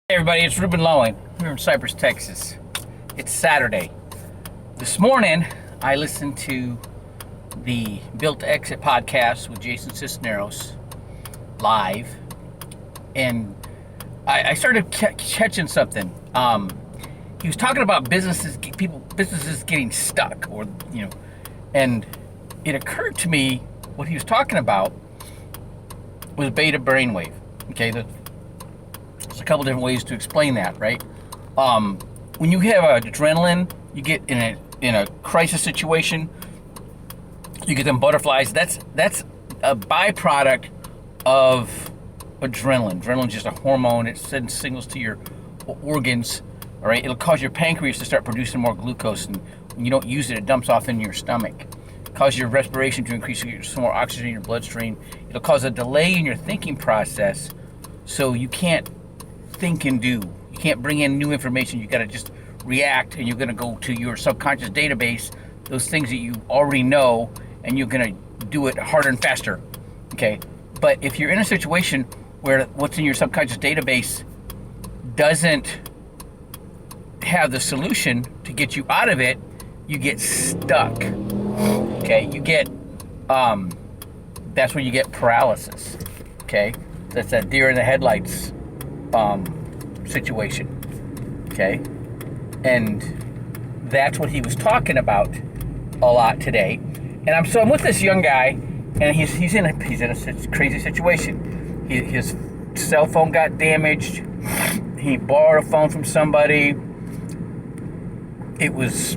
Hey everybody, it's Ruben Lowen. We're in Cypress, Texas. It's Saturday. This morning, I listened to the Built to Exit podcast with Jason Cisneros live, and I started catching something. He was talking about businesses getting stuck, and it occurred to me what he was talking about was beta brainwave. Okay, there's a couple different ways to explain that, right? When you have adrenaline, you get in a crisis situation, you get them butterflies. That's a byproduct of adrenaline. Adrenaline is just a hormone. It sends signals to your organs. All right, it'll cause your pancreas to start producing more glucose, and when you don't use it, it dumps off in your stomach. Cause your respiration to increase, some more oxygen in your bloodstream. It'll cause a delay in your thinking process, so you can't think and do. You can't bring in new information. You got to just react, and you're going to go to your subconscious database, those things that you already know, and you're going to do it harder and faster. Okay, but if you're in a situation where what's in your subconscious database doesn't have the solution to get you out of it, you get stuck. Okay, you get that's where you get paralysis. Okay, that's that deer in the headlights situation. Okay, and that's what he was talking about a lot today. And I'm with this young guy, and he's in a crazy situation. His cell phone got damaged. He borrowed a phone from somebody. It was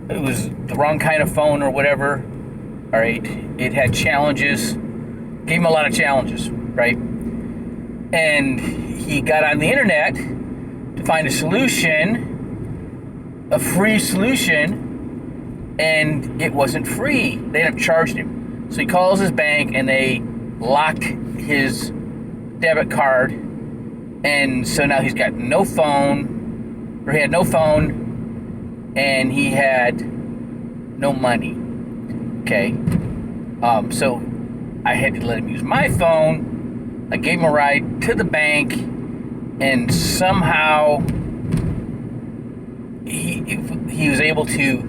it was the wrong kind of phone or whatever. All right, it had challenges. Gave him a lot of challenges, right? And he got on the internet to find a solution, a free solution, and it wasn't free. They ended up charging him. So he calls his bank, and they locked his debit card, and so now he's got no phone, or he had no phone, and he had no money. Okay, so I had to let him use my phone. I gave him a ride to the bank, and somehow he was able to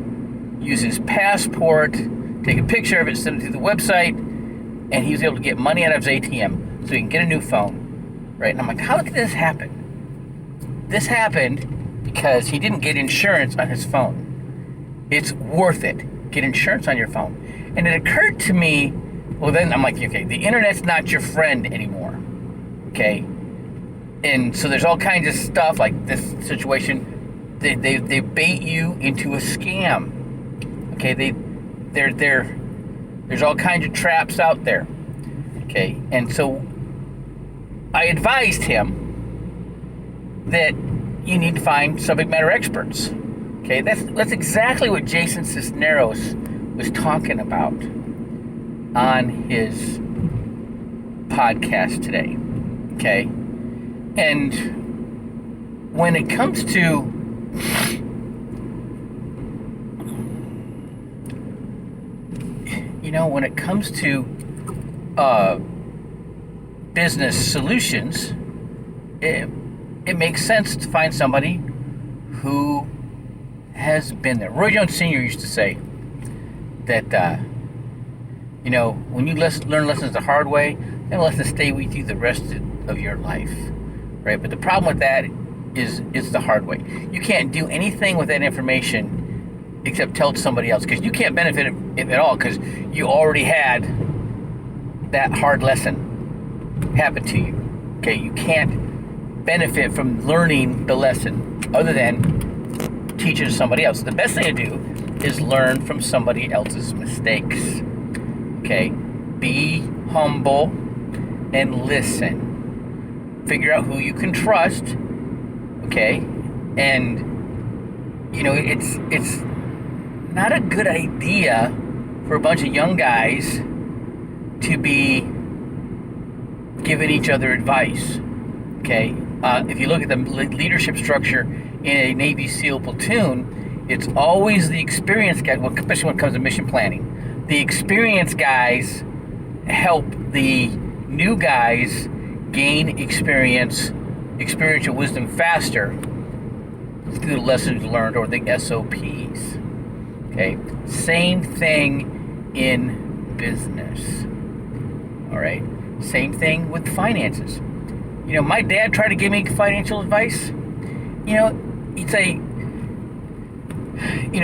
use his passport, take a picture of it, send it to the website, and he was able to get money out of his ATM so he can get a new phone, right? And I'm like, how did this happen? This happened because he didn't get insurance on his phone. It's worth it. Get insurance on your phone. And it occurred to me, well, then I'm like, okay, the internet's not your friend anymore, okay? And so there's all kinds of stuff like this situation. They bait you into a scam, okay? There's all kinds of traps out there, okay? And so I advised him that you need to find subject matter experts, okay? That's exactly what Jason Cisneros was talking about on his podcast today, okay? And when it comes to business solutions, it makes sense to find somebody who has been there. Roy Jones Sr. used to say that when you learn lessons the hard way, then lessons stay with you the rest of your life, right? But the problem with that is it's the hard way. You can't do anything with that information except tell it to somebody else, because you can't benefit it at all, because you already had that hard lesson happen to you, okay? You can't benefit from learning the lesson other than teach it to somebody else. The best thing to do is learn from somebody else's mistakes. Okay, be humble and listen. Figure out who you can trust. Okay, and it's not a good idea for a bunch of young guys to be giving each other advice. Okay, if you look at the leadership structure in a Navy SEAL platoon, it's always the experienced guy, especially when it comes to mission planning. The experienced guys help the new guys gain experiential wisdom faster through the lessons learned or the SOPs. Okay? Same thing in business. All right? Same thing with finances. My dad tried to give me financial advice. He'd say, he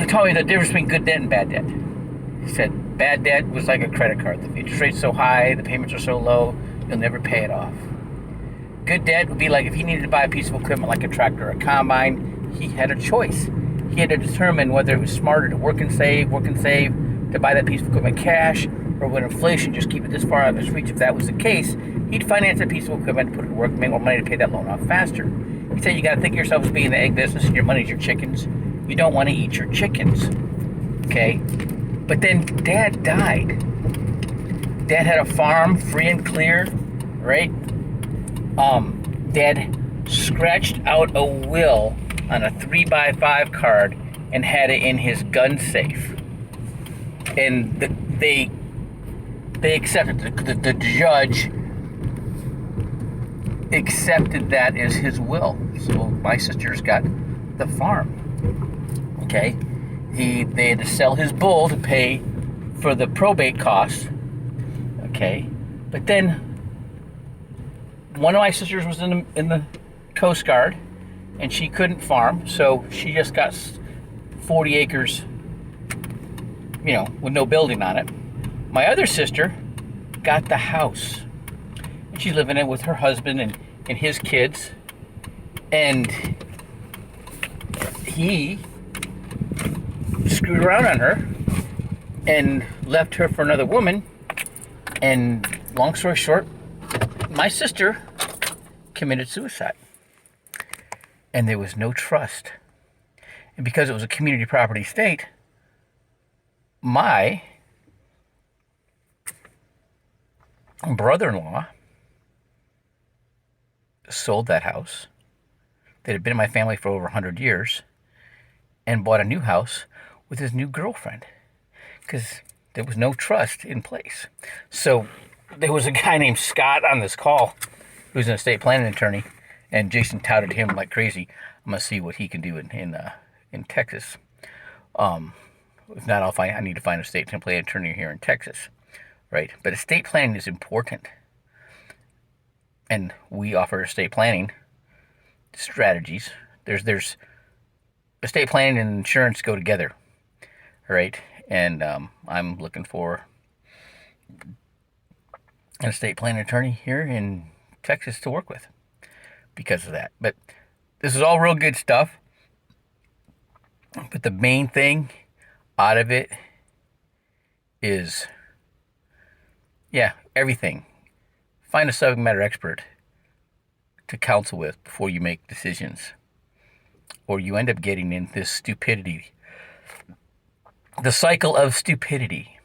told me the difference between good debt and bad debt. He said, bad debt was like a credit card. The interest rate's so high, the payments are so low, you'll never pay it off. Good debt would be like if he needed to buy a piece of equipment like a tractor or a combine, he had a choice. He had to determine whether it was smarter to work and save, to buy that piece of equipment cash, or when inflation just keep it this far out of his reach. If that was the case, he'd finance a piece of equipment, put it to work, make more money to pay that loan off faster. He said you got to think of yourself as being in the egg business and your money's your chickens. You don't want to eat your chickens. Okay? But then Dad died. Dad had a farm, free and clear, right? Dad scratched out a will on a 3x5 card and had it in his gun safe. And they accepted the judge accepted that as his will. So my sisters got the farm. Okay? They had to sell his bull to pay for the probate costs. Okay? But then one of my sisters was in the Coast Guard and she couldn't farm, so she just got 40 acres, with no building on it. My other sister got the house. And she's living in it with her husband and his kids. And he screwed around on her and left her for another woman. And long story short, my sister committed suicide. And there was no trust. And because it was a community property estate, my brother-in-law sold that house that had been in my family for over 100 years and bought a new house with his new girlfriend because there was no trust in place. So there was a guy named Scott on this call who's an estate planning attorney, and Jason touted him like crazy. I'm going to see what he can do in Texas. If not, I need to find a estate planning attorney here in Texas. Right? But estate planning is important. And we offer estate planning strategies. There's estate planning and insurance go together. All right? And I'm looking for an estate planning attorney here in Texas to work with because of that. But this is all real good stuff. But the main thing out of it is, everything. Find a subject matter expert to counsel with before you make decisions. Or you end up getting in this stupidity. The cycle of stupidity.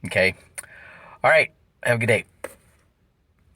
Okay? All right. Have a good day.